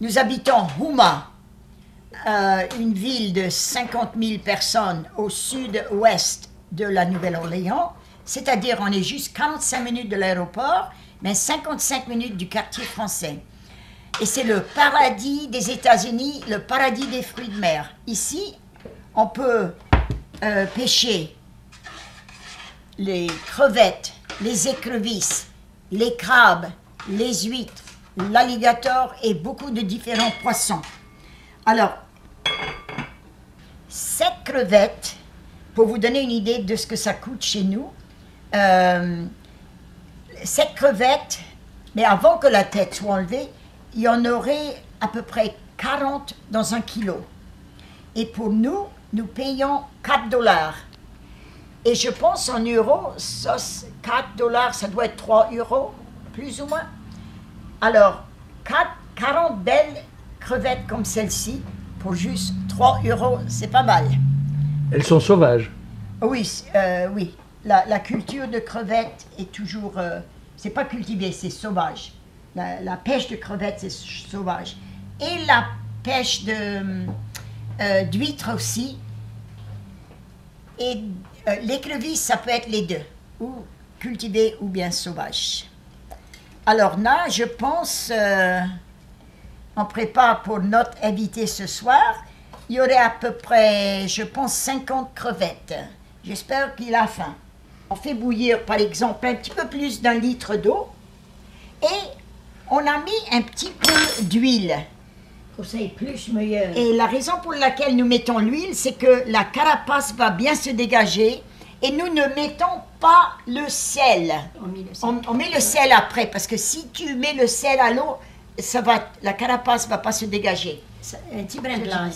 Nous habitons Houma, une ville de 50 000 personnes au sud-ouest de la Nouvelle-Orléans, c'est-à-dire on est juste 45 minutes de l'aéroport, mais 55 minutes du quartier français. Et c'est le paradis des États-Unis, le paradis des fruits de mer. Ici, on peut pêcher les crevettes, les écrevisses, les crabes, les huîtres, l'alligator et beaucoup de différents poissons. Alors, cette crevette, pour vous donner une idée de ce que ça coûte chez nous, cette crevette, mais avant que la tête soit enlevée, il y en aurait à peu près 40 dans 1 kilo. Et pour nous, nous payons 4 $. Et je pense en euros, 4 $, ça doit être 3 €, plus ou moins. Alors, 40 belles crevettes comme celle-ci, pour juste 3 €, c'est pas mal. Elles sont sauvages. Oui, oui. La culture de crevettes est toujours... c'est pas cultivé, c'est sauvage. La pêche de crevettes, c'est sauvage. Et la pêche d'huîtres aussi. Et l'écrevisse, ça peut être les deux, ou cultivé ou bien sauvage. Alors là, je pense, on prépare pour notre invité ce soir, il y aurait à peu près, je pense, 50 crevettes. J'espère qu'il a faim. On fait bouillir, par exemple, un petit peu plus d'1 litre d'eau et on a mis un petit peu d'huile. Pour ça épluche meilleur. Et la raison pour laquelle nous mettons l'huile, c'est que la carapace va bien se dégager et nous ne mettons pas le sel. On met le sel après, parce que si tu mets le sel à l'eau, la carapace ne va pas se dégager. Un petit brin de l'ail.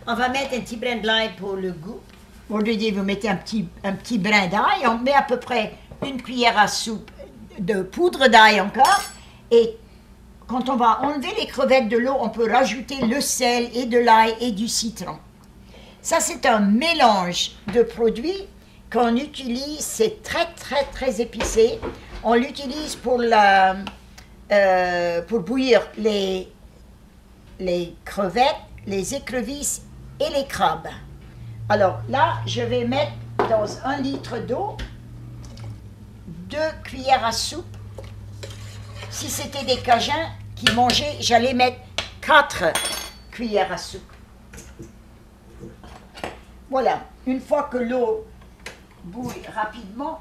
On va mettre un petit brin de l'ail pour le goût. Au lieu de vous mettez un petit brin d'ail, on met à peu près 1 cuillère à soupe de poudre d'ail encore. Et quand on va enlever les crevettes de l'eau, on peut rajouter le sel et de l'ail et du citron. Ça, c'est un mélange de produits qu'on utilise, c'est très épicé. On l'utilise pour bouillir les crevettes, les écrevisses et les crabes. Alors là, je vais mettre dans 1 litre d'eau 2 cuillères à soupe. Si c'était des Cajuns qui mangeaient, j'allais mettre 4 cuillères à soupe. Voilà, une fois que l'eau bouille rapidement,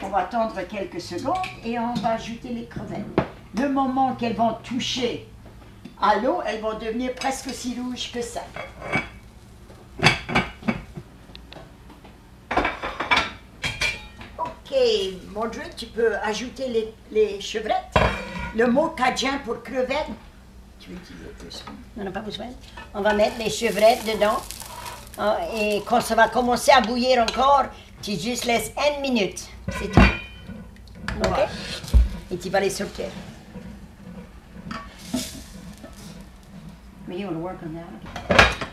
on va attendre quelques secondes et on va ajouter les crevettes. Le moment qu'elles vont toucher à l'eau, elles vont devenir presque aussi rouges que ça. Ok, Mordred, tu peux ajouter les chevrettes. Le mot cajun pour crevette, tu veux utiliser plus? On n'a pas besoin. On va mettre les chevrettes dedans. Et quand ça va commencer à bouillir encore, tu juste laisses 1 minute. C'est tout. OK? Voilà. Et tu vas les sortir.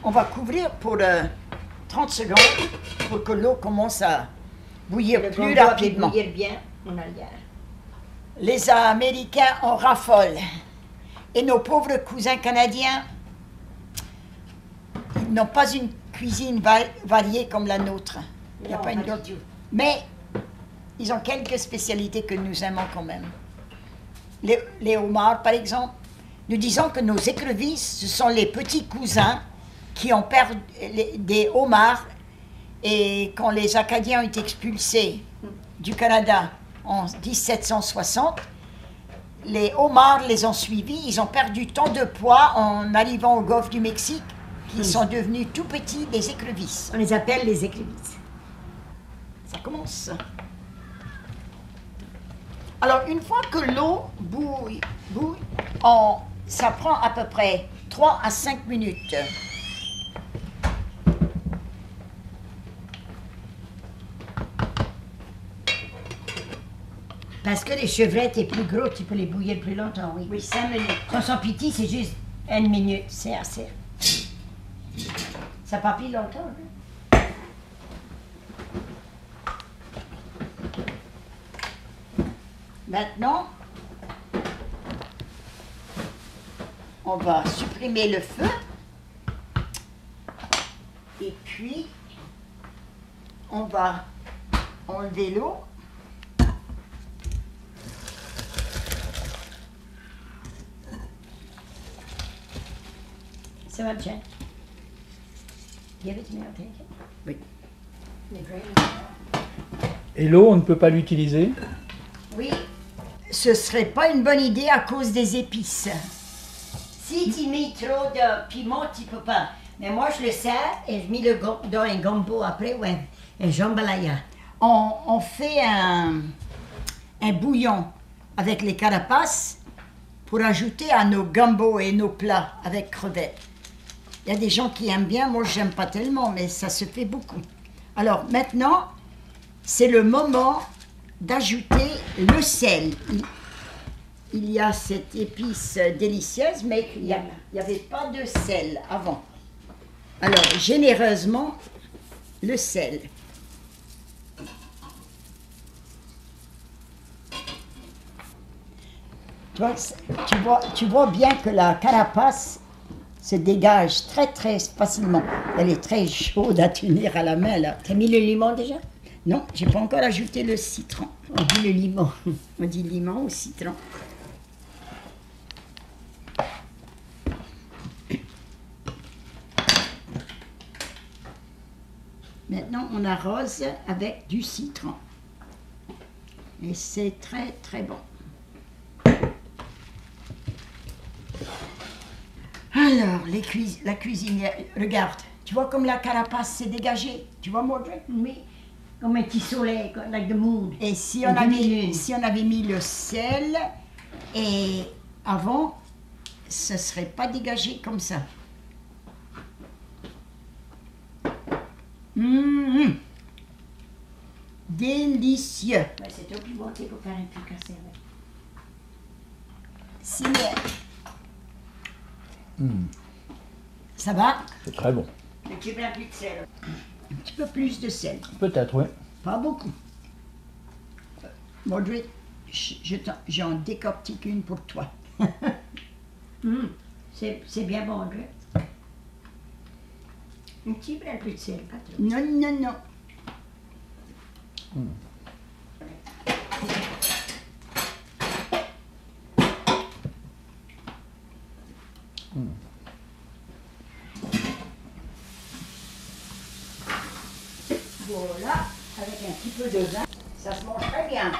On va couvrir pour 30 secondes pour que l'eau commence à bouillir plus rapidement. Bouillir bien en arrière. Les Américains en raffolent. Et nos pauvres cousins canadiens, ils n'ont pas une cuisine variée comme la nôtre. Il n'y a Non, pas une pas autre. du tout. Mais ils ont quelques spécialités que nous aimons quand même. Les homards, par exemple. Nous disons que nos écrevisses, ce sont les petits cousins qui ont perdu des homards. Et quand les Acadiens ont été expulsés du Canada en 1760, les homards les ont suivis. Ils ont perdu tant de poids en arrivant au golfe du Mexique qu'ils sont devenus tout petits des écrevisses. On les appelle les écrevisses. Ça commence. Alors, une fois que l'eau bouille, ça prend à peu près 3 à 5 minutes. Parce que les chevrettes est plus gros, tu peux les bouillir plus longtemps, oui. Oui, 5 minutes. Quand ils sont petits, c'est juste 1 minute, c'est assez. Ça pas pris longtemps, hein? Maintenant, on va supprimer le feu. Et puis, on va enlever l'eau. Ça va bien. Give it to me, I'll take it. Oui. The drain. Et l'eau, on ne peut pas l'utiliser? Oui, Ce serait pas une bonne idée à cause des épices. si tu mets trop de piment, tu peux pas. Mais moi, je le sais et je mets le dans un gombo après, ouais. Un jambalaya. On fait un bouillon avec les carapaces pour ajouter à nos gambos et nos plats avec crevettes. Il y a des gens qui aiment bien, moi j'aime pas tellement, mais ça se fait beaucoup. Alors maintenant, c'est le moment d'ajouter le sel. Il y a cette épice délicieuse, mais il n'y avait pas de sel avant. Alors, généreusement, le sel. Tu vois bien que la carapace se dégage très très facilement. Elle est très chaude à tenir à la main là. T'as mis le limon déjà? Non, j'ai pas encore ajouté le citron. On dit le limon. On dit limon ou citron. Maintenant, on arrose avec du citron. Et c'est très très bon. Alors, la cuisinière, regarde, tu vois comme la carapace s'est dégagée. Tu vois, Mordred? Oui, comme un petit soleil, like the moon. Et si Un on, avait, demi-lune. si on avait mis le sel et avant, ce ne serait pas dégagé comme ça. Mmh. Délicieux. Ouais, c'est trop pimenté pour faire un truc cassé avec. Signal. Ça va? C'est très bon. Mais tu mets plus de sel. Un petit peu plus de sel. Peut-être, oui. Pas beaucoup. Mordred, j'en décortique une pour toi. C'est bien bon, André. Un petit peu plus de sel, pas trop. Non, non, non. Voilà, avec un petit peu de vin, ça se mange très bien.